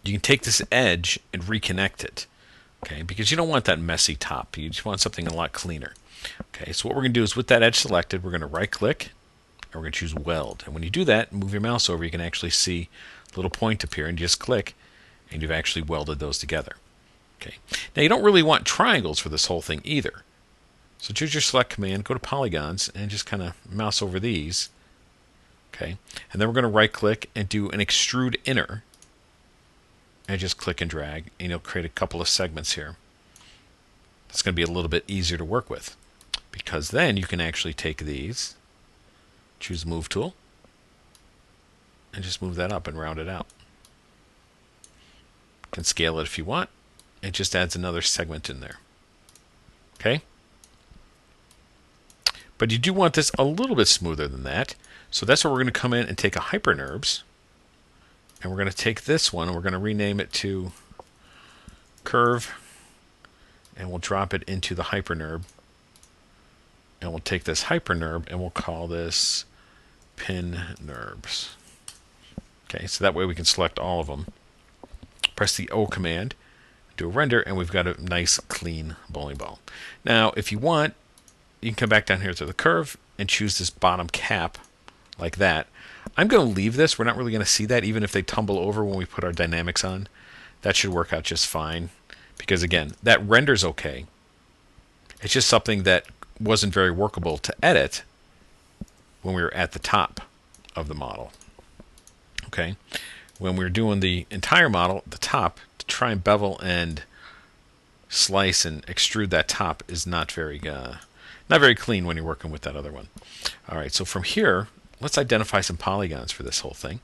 you can take this edge and reconnect it. Okay, because you don't want that messy top. You just want something a lot cleaner. Okay, so what we're going to do is with that edge selected, we're going to right click and we're going to choose weld. And when you do that, move your mouse over, you can actually see a little point appear and just click and you've actually welded those together. Okay, now you don't really want triangles for this whole thing either. So choose your select command, go to polygons and just kind of mouse over these. Okay, and then we're going to right click and do an extrude inner. And just click and drag and you'll create a couple of segments here. That's going to be a little bit easier to work with because then you can actually take these, choose the move tool, and just move that up and round it out. You can scale it if you want. It just adds another segment in there. Okay? But you do want this a little bit smoother than that. So that's where we're going to come in and take a hyperNURBS. And we're going to take this one and we're going to rename it to curve. And we'll drop it into the hyperNURB. And we'll take this hyperNURB and we'll call this pin NURBS. Okay, so that way we can select all of them. Press the O command, do a render, and we've got a nice clean bowling ball. Now, if you want, you can come back down here to the curve and choose this bottom cap like that. I'm going to leave this. We're not really going to see that even if they tumble over when we put our dynamics on. That should work out just fine because, again, that renders okay. It's just something that wasn't very workable to edit when we were at the top of the model. Okay, when we were doing the entire model, the top, to try and bevel and slice and extrude that top is not very clean when you're working with that other one. All right, so from here, let's identify some polygons for this whole thing.